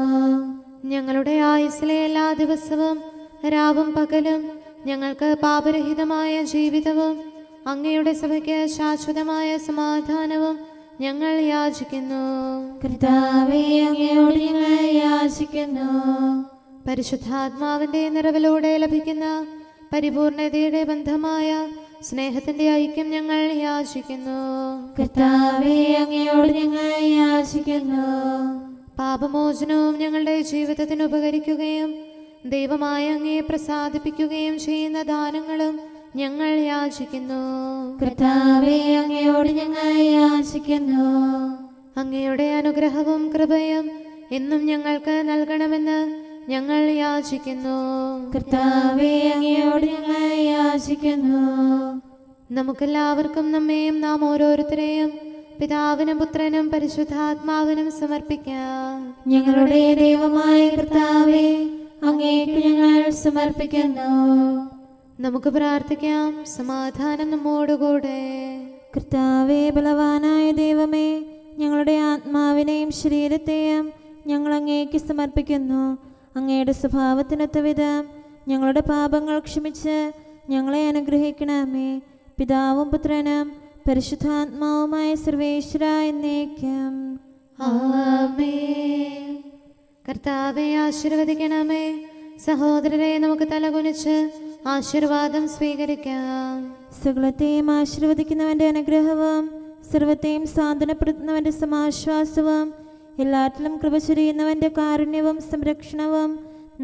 ഞങ്ങളുടെ ആയുസ്സിലെ എല്ലാ ദിവസവും രാവും പകലും ഞങ്ങൾക്ക് പാപരഹിതമായ ജീവിതവും അങ്ങയുടെ സഭയ്ക്ക് ശാശ്വതമായ സമാധാനവും ഞങ്ങൾ യാചിക്കുന്നു. കർത്താവേ, അങ്ങയോട് ഞങ്ങൾ യാചിക്കുന്നു. പരിശുദ്ധാത്മാവിൻ്റെ നിറവിലൂടെ ലഭിക്കുന്ന പരിപൂർണതയുടെ ബന്ധമായ സ്നേഹത്തിൻ്റെ ഐക്യം ഞങ്ങൾ യാചിക്കുന്നു. കർത്താവേ, അങ്ങയോട് ഞങ്ങൾ യാചിക്കുന്നു. പാപമോചനവും ഞങ്ങളുടെ ജീവിതത്തിന് ഉപകരിക്കുകയും ദൈവമായ അങ്ങയെ പ്രസാദിപ്പിക്കുകയും ചെയ്യുന്ന ദാനങ്ങളും ഞങ്ങൾ യാചിക്കുന്നു. കർത്താവേ, അങ്ങയോട് ഞങ്ങൾ യാചിക്കുന്നു. അങ്ങയുടെ അനുഗ്രഹവും കൃപയും എന്നും ഞങ്ങൾക്ക് നൽകണമെന്ന് ഞങ്ങൾ യാചിക്കുന്നു. കർത്താവേ, അങ്ങയോട് ഞങ്ങൾ യാചിക്കുന്നു. നമുക്കെല്ലാവർക്കും നമ്മെയും നാം ഓരോരുത്തരെയും പിതാവിനും പുത്രനും പരിശുദ്ധാത്മാവിനും സമർപ്പിക്കാം. ഞങ്ങളുടെ ദൈവമായ കർത്താവേ, അങ്ങേക്ക് ഞങ്ങൾ സമർപ്പിക്കുന്നു. നമുക്ക് പ്രാർത്ഥിക്കാം. സമാധാനം നമ്മോടുകൂടെ. കർത്താവേ, ബലവാനായ ദൈവമേ, ഞങ്ങളുടെ ആത്മാവിനെയും ശരീരത്തെയും ഞങ്ങൾ അങ്ങേക്ക് സമർപ്പിക്കുന്നു. അങ്ങയുടെ സ്വഭാവത്തിനൊത്ത വിധം ഞങ്ങളുടെ പാപങ്ങൾ ക്ഷമിച്ച് ഞങ്ങളെ അനുഗ്രഹിക്കണമേ. പിതാവും പുത്രനും പരിശുദ്ധാത്മാവുമായ സർവേശ്വര എന്നേക്കും. ആമേൻ. കർത്താവെ ആശീർവദിക്കണമേ. സഹോദരരെ, നമുക്ക് തലകുനിച്ച് ആശീർവാദം സ്വീകരിക്കാം. സകലത്തെയും ആശീർവദിക്കുന്നവന്റെ അനുഗ്രഹവും സർവത്തെയും സാന്ത്വനപ്പെടുത്തുന്നവന്റെ സമാശ്വാസവും എല്ലാറ്റിലും കൃപ ചൊരിയുന്നവന്റെ കാരുണ്യവും സംരക്ഷണവും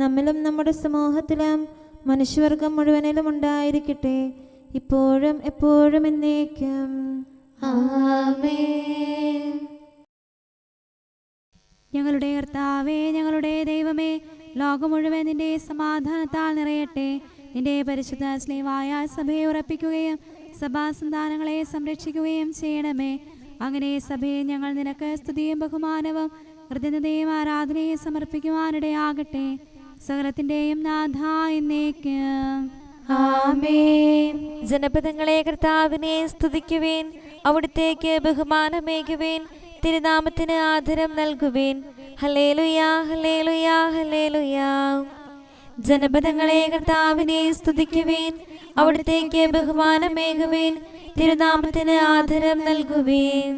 നമ്മിലും നമ്മുടെ സമൂഹത്തിലും മനുഷ്യവർഗം മുഴുവനിലും ഉണ്ടായിരിക്കട്ടെ, ഇപ്പോഴും എപ്പോഴും എന്നേക്കും. ആമേൻ. ഞങ്ങളുടെ കർത്താവേ, ഞങ്ങളുടെ ദൈവമേ, ലോകം മുഴുവൻ നിന്റെ സമാധാനത്താൽ നിറയട്ടെ. നിന്റെ പരിശുദ്ധ സ്നേഹമായ സഭയെ ഉറപ്പിക്കുകയും സഭാസന്താനങ്ങളെ സംരക്ഷിക്കുകയും ചെയ്യണമേ. അങ്ങനെ സഭയെ ഞങ്ങൾ നിനക്ക് സ്തുതിയും ബഹുമാനവും കൃതജ്ഞതയും ആരാധനയും സമർപ്പിക്കുവാനിടയാകട്ടെ. സകലത്തിൻ്റെയും നാഥ എന്നേക്കും. ആമേൻ. ജനപദങ്ങളെ കർത്താവിനെ സ്തുതിക്കുവേൻ, അവിടുത്തേക്ക് ബഹുമാനമേകുവേൻ, തിരുനാമത്തിന് ആദരം നൽകുവേൻ. ഹല്ലേലൂയ, ഹല്ലേലൂയ, ഹല്ലേലൂയ. ജനപദങ്ങളെ കർത്താവിനെ സ്തുതിക്കുവേൻ, അവിടുത്തേക്ക് ബഹുമാനമേകുവേൻ, തിരുനാമത്തിന് ആദരം നൽകുവേൻ.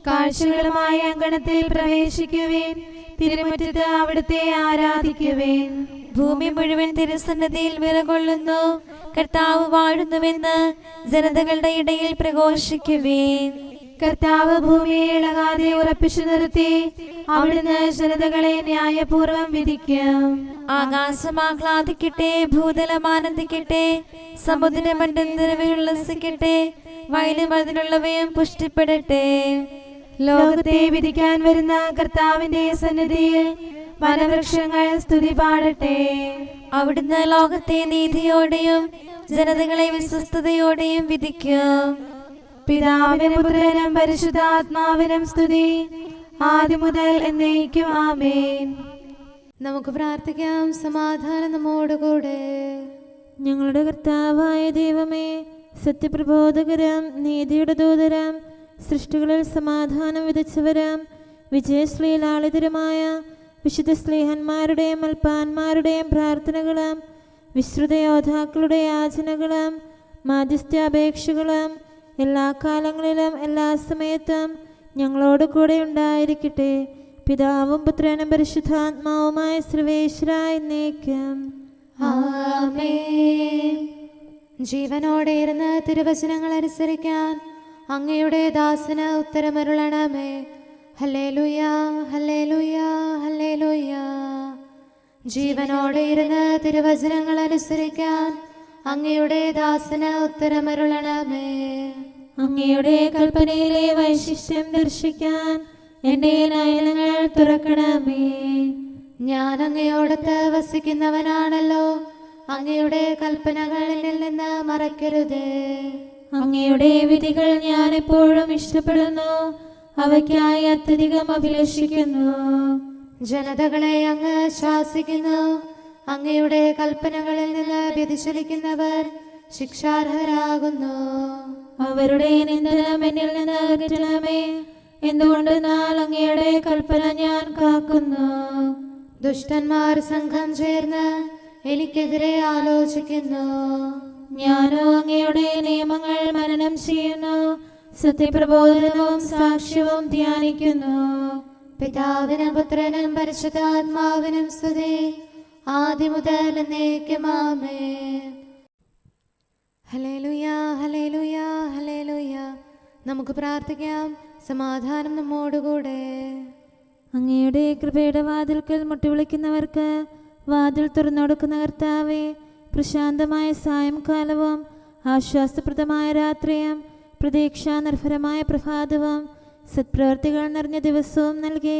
കാഴ്ചകളുമായ അങ്കണത്തിൽ പ്രവേശിക്കുവേൻ, തിരുമുറ്റത്ത് അവിടുത്തെ ആരാധിക്കുവേൻ. ഭൂമി മുഴുവൻ തിരുസന്നിധിയിൽ വിറകൊള്ളുന്നു, കർത്താവ് വാഴുന്നുവെന്ന് ജനതകളുടെ ഇടയിൽ പ്രഘോഷിക്കുവേൻ. കർത്താവ് ഭൂമിയെ ഇളകാതെ ഉറപ്പിച്ചു നിർത്തി, അവിടുന്ന് ജനതകളെ ന്യായപൂർവം വിധിക്കും. ആകാശം ആഹ്ലാദിക്കട്ടെ, ഭൂതലം ആനന്ദിക്കട്ടെ, സമുദ്രമണ്ഡലം നിറവിലുല്ലസിക്കട്ടെ, വയലും അതിലുള്ളവയും പുഷ്ടിപ്പെടട്ടെ. ലോകത്തെ വിധിക്കാൻ വരുന്ന കർത്താവിന്റെ സന്നിധിയിൽ വനവൃക്ഷങ്ങൾ സ്തുതി പാടട്ടെ. അവിടുന്ന് ലോകത്തെ നീതിയോടെയും ജനതകളെ വിശ്വസ്തയോടെയും വിധിക്കും. പിതാവിനും പുത്രനും പരിശുദ്ധാത്മാവിനും സ്തുതി, ആദ്യം മുതൽ എന്നേക്കും. ആമേൻ. നമുക്ക് പ്രാർത്ഥിക്കാം. സമാധാനം നമ്മോടുകൂടെ. ഞങ്ങളുടെ കർത്താവായ ദൈവമേ, സത്യപ്രബോധകരം, നീതിയുടെ ദൂതരം, സൃഷ്ടികളിൽ സമാധാനം വിതച്ചവരം, വിജയശ്രീലാളിതരുമായ വിശുദ്ധ സ്ലീഹന്മാരുടെയും അൽപ്പാന്മാരുടെയും പ്രാർത്ഥനകളും വിശ്രുത യോദ്ധാക്കളുടെ യാചനകളും മാധ്യസ്ഥാപേക്ഷകളും എല്ലാ കാലങ്ങളിലും എല്ലാ സമയത്തും ഞങ്ങളോട് കൂടെ ഉണ്ടായിരിക്കട്ടെ. പിതാവും പുത്രനും പരിശുദ്ധാത്മാവുമായ സർവേശ്വരായ എന്നേക്കും. ആമേൻ. ജീവനോടെ ഇരുന്ന് തിരുവചനങ്ങൾ അനുസരിക്കാൻ അങ്ങയുടെ ദാസന് ഉത്തരമരുളണമേ. ഹല്ലേലൂയ, ഹല്ലേലൂയ, ഹല്ലേലൂയ. ജീവനോടെ ഇരുന്ന് തിരുവചനങ്ങൾ അനുസരിക്കാൻ അങ്ങയുടെ ദാസന് ഉത്തരമരുളണമേ. അങ്ങയുടെ കൽപ്പനയിലെ വൈശിഷ്ട്യം ദർശിക്കാൻ എൻ്റെ നയനങ്ങൾ തുറക്കണമേ. ഞാൻ അങ്ങയോടത്ത് വസിക്കുന്നവനാണല്ലോ, അങ്ങയുടെ കൽപ്പനകൾ എന്നിൽ നിന്ന് മറക്കരുതേ. അങ്ങയുടെ വിധികൾ ഞാൻ എപ്പോഴും ഇഷ്ടപ്പെടുന്നു, അവയ്ക്കായി അത്യധികം അഭിലഷിക്കുന്നു. ജനതകളെ അങ്ങ് ശാസിക്കുന്നു, അങ്ങയുടെ കൽപ്പനകളിൽ നിന്ന് വ്യതിചലിക്കുന്നവർ ശിക്ഷാർഹരാകുന്നു. അവരുടെ നിന്ദനം എന്നിൽ നിന്ന് അകറ്റണമേ. എന്തുകൊണ്ടെന്നാൽ അങ്ങയുടെ കൽപ്പന ഞാൻ കാക്കുന്നു. ദുഷ്ടന്മാർ സംഘം ചേർന്ന് എനിക്കെതിരെ ആലോചിക്കുന്നു. ഞാനോ അങ്ങയുടെ നിയമങ്ങൾ മനനം ചെയ്യുന്നു, സത്യപ്രബോധനവും സാക്ഷ്യവും ധ്യാനിക്കുന്നു. പിതാവിനും പുത്രനും പരിശുദ്ധാത്മാവിനും സ്തുതി, ആദ്യം മുതൽ എന്നേക്കും ആമേൻ. ഹല്ലേലൂയ, ഹല്ലേലൂയ, ഹല്ലേലൂയ. നമുക്ക് പ്രാർത്ഥിക്കാം. സമാധാനം നമ്മോടുകൂടെ. അങ്ങയുടെ കൃപയുടെ വാതിൽക്കൽ മുട്ടിവിളിക്കുന്നവർക്ക് വാതിൽ തുറന്നുകൊടുക്കുന്ന കർത്താവേ, പ്രശാന്തമായ സായംകാലവും ആശ്വാസപ്രദമായ രാത്രിയും പ്രതീക്ഷാനിർഭരമായ പ്രഭാതവും സത്പ്രവർത്തികൾ നിറഞ്ഞ ദിവസവും നൽകി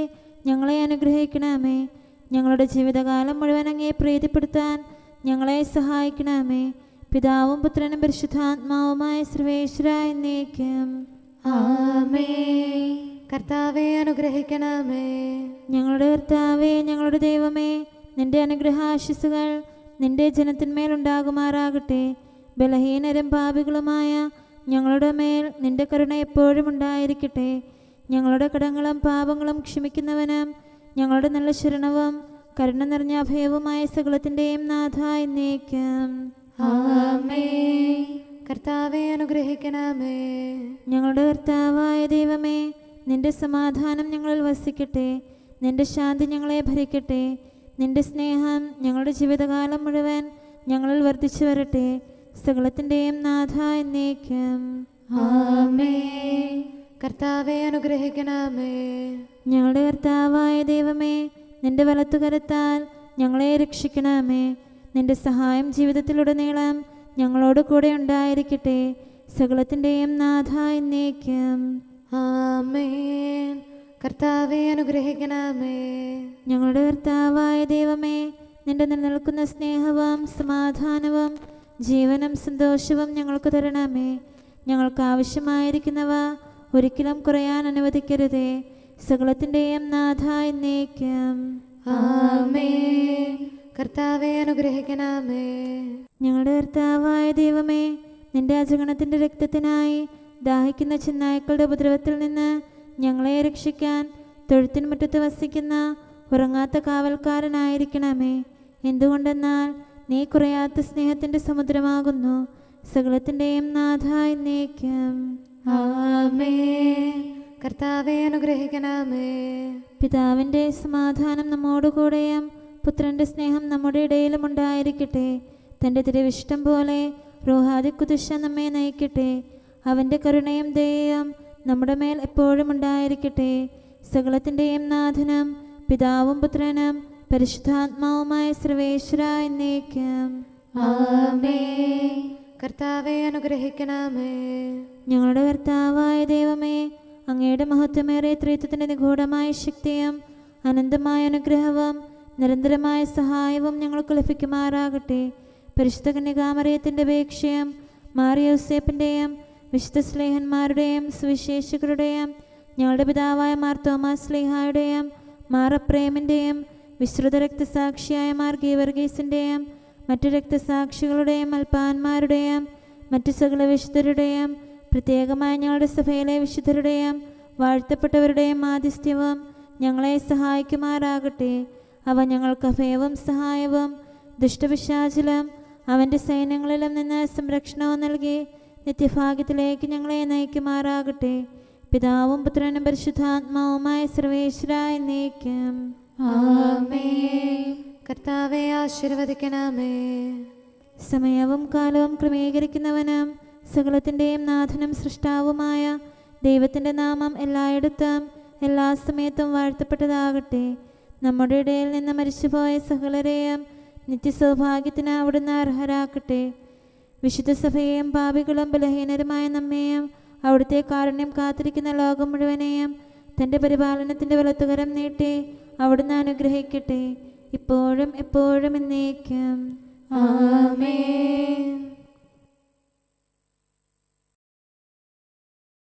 ഞങ്ങളെ അനുഗ്രഹിക്കണമേ. ഞങ്ങളുടെ ജീവിതകാലം മുഴുവൻ അങ്ങയെ പ്രീതിപ്പെടുത്താൻ ഞങ്ങളെ സഹായിക്കണമേ. പിതാവും പുത്രനും പരിശുദ്ധാത്മാവുമായ സർവേശ്വരായ എന്നേക്കും. ആമേൻ. കർത്താവെ അനുഗ്രഹിക്കണമേ. ഞങ്ങളുടെ കർത്താവേ, ഞങ്ങളുടെ ദൈവമേ, നിന്റെ അനുഗ്രഹാശിസുകൾ നിന്റെ ജനത്തിന്മേലുണ്ടാകുമാറാകട്ടെ. ബലഹീനരും പാപികളുമായ ഞങ്ങളുടെ മേൽ നിന്റെ കരുണ എപ്പോഴും ഉണ്ടായിരിക്കട്ടെ. ഞങ്ങളുടെ കടങ്ങളും പാപങ്ങളും ക്ഷമിക്കുന്നവനും ഞങ്ങളുടെ നല്ല ശരണവും കരുണ നിറഞ്ഞ അഭയവുമായ സകലത്തിൻ്റെയും നാഥ എന്നേക്കും. ആമേൻ. കർത്താവെ അനുഗ്രഹിക്കണമേ. ഞങ്ങളുടെ കർത്താവായ ദൈവമേ, നിന്റെ സമാധാനം ഞങ്ങളിൽ വസിക്കട്ടെ. നിന്റെ ശാന്തി ഞങ്ങളെ ഭരിക്കട്ടെ. നിന്റെ സ്നേഹം ഞങ്ങളുടെ ജീവിതകാലം മുഴുവൻ ഞങ്ങളിൽ വർദ്ധിച്ചു വരട്ടെ. സകലത്തിൻ്റെയും നാഥ എന്നേക്കും. ആമേൻ. കർത്താവെ അനുഗ്രഹിക്കണമേ. ഞങ്ങളുടെ കർത്താവായ ദൈവമേ, നിന്റെ വലത്തുകരത്താൽ ഞങ്ങളെ രക്ഷിക്കണമേ. നിന്റെ സഹായം ജീവിതത്തിലുടനീളം ഞങ്ങളോട് കൂടെ ഉണ്ടായിരിക്കട്ടെ. സകലത്തിൻ്റെയും നാഥ എന്നേക്കും. ആമേൻ. കർത്താവെ അനുഗ്രഹിക്കണമേ. ഞങ്ങളുടെ കർത്താവായ ദൈവമേ, നിന്റെ നിലനിൽക്കുന്ന സ്നേഹവും സമാധാനവും ജീവനും സന്തോഷവും ഞങ്ങൾക്ക് തരണമേ. ഞങ്ങൾക്ക് ആവശ്യമായിരിക്കുന്നവ ഒരിക്കലും കുറയാൻ അനുവദിക്കരുതേ. സകലത്തിൻ്റെയും നാഥ എന്നേക്കും. ആമേൻ. കർത്താവെ അനുഗ്രഹിക്കണമേ. ഞങ്ങളുടെ കർത്താവായ ദൈവമേ, നിന്റെ അജഗണത്തിൻ്റെ രക്തത്തിനായി ദാഹിക്കുന്ന ചെന്നായ്ക്കളുടെ ഉപദ്രവത്തിൽ നിന്ന് ഞങ്ങളെ രക്ഷിക്കാൻ തൊഴുത്തിൻ മുറ്റത്ത് വസിക്കുന്ന ഉറങ്ങാത്ത കാവൽക്കാരനായിരിക്കണമേ. എന്തുകൊണ്ടെന്നാൽ നീ കുറയാത്ത സ്നേഹത്തിൻ്റെ സമുദ്രമാകുന്നു. സകലത്തിൻ്റെയും നാഥ എന്നേക്കും. ആമേൻ. കർത്താവെ അനുഗ്രഹിക്കണമേ. പിതാവിൻ്റെ സമാധാനം നമ്മോടുകൂടെയും പുത്രൻ്റെ സ്നേഹം നമ്മുടെ ഇടയിലും ഉണ്ടായിരിക്കട്ടെ. തൻ്റെ തിരുവിഷ്ടം പോലെ റോഹാദിക്കുദിശ നമ്മെ നയിക്കട്ടെ. അവൻ്റെ കരുണയും ദയയും നമ്മുടെ മേൽ എപ്പോഴും ഉണ്ടായിരിക്കട്ടെ. സകലത്തിൻ്റെയും നാഥനും പിതാവും പുത്രനും പരിശുദ്ധാത്മാവുമായ സർവേശ്വരായ എന്നേക്കും. ആമേൻ. കർത്താവെ അനുഗ്രഹിക്കണമേ. ഞങ്ങളുടെ കർത്താവായ ദൈവമേ, അങ്ങയുടെ മഹത്വമേറിയ ത്രിത്വത്തിൻ്റെ നിഗൂഢമായ ശക്തിയും അനന്തമായ അനുഗ്രഹവും നിരന്തരമായ സഹായവും ഞങ്ങൾക്ക് ലഭിക്കുമാറാകട്ടെ. പരിശുദ്ധ കന്യകാമറിയത്തിൻ്റെ അപേക്ഷയും മാറിയോസേപ്പിൻ്റെയും വിശുദ്ധ സ്ലേഹന്മാരുടെയും സുവിശേഷകരുടെയും ഞങ്ങളുടെ പിതാവായ മാർ തോമാസ് സ്ലീഹായുടെയും മാർ അപ്രേമിൻ്റെയും വിശ്രുത രക്തസാക്ഷിയായ മാർ ഗീവർഗീസിൻ്റെയും മറ്റു രക്തസാക്ഷികളുടെയും അൽപ്പാന്മാരുടെയും മറ്റു സകല വിശുദ്ധരുടെയും പ്രത്യേകമായി ഞങ്ങളുടെ സഭയിലെ വിശുദ്ധരുടെയും വാഴ്ത്തപ്പെട്ടവരുടെയും മാധ്യസ്ഥ്യവും ഞങ്ങളെ സഹായിക്കുമാറാകട്ടെ. അവ ഞങ്ങൾക്ക് അഭയവും സഹായവും ദുഷ്ടപിശാചിലും അവൻ്റെ സൈന്യങ്ങളിലും നിന്ന് സംരക്ഷണവും നൽകി നിത്യഭാഗ്യത്തിലേക്ക് ഞങ്ങളെ നയിക്കുമാറാകട്ടെ. പിതാവും പുത്രനും പരിശുദ്ധാത്മാവുമായ സർവേശ്വരായ എന്നേക്കും ആമേൻ. കർത്താവെ ആശീർവദിക്കണമേ. സമയവും കാലവും ക്രമീകരിക്കുന്നവനും സകലത്തിൻ്റെയും നാഥനും സൃഷ്ടാവുമായ ദൈവത്തിൻ്റെ നാമം എല്ലായിടത്തും എല്ലാ സമയത്തും വാഴ്ത്തപ്പെട്ടതാകട്ടെ. നമ്മുടെ ഇടയിൽ നിന്ന് മരിച്ചുപോയ സകലരെയും നിത്യസൗഭാഗ്യത്തിന് അവിടുന്ന് അർഹരാക്കട്ടെ. വിശുദ്ധ സഭയെയും പാപികളും ബലഹീനരുമായ നമ്മെയും അവിടുത്തെ കാരുണ്യം കാത്തിരിക്കുന്ന ലോകം മുഴുവനെയും തൻ്റെ പരിപാലനത്തിൻ്റെ വലത്തുകരം നീട്ടി അവിടുന്ന് അനുഗ്രഹിക്കട്ടെ, ഇപ്പോഴും എപ്പോഴും എന്നേക്കും ആമേൻ.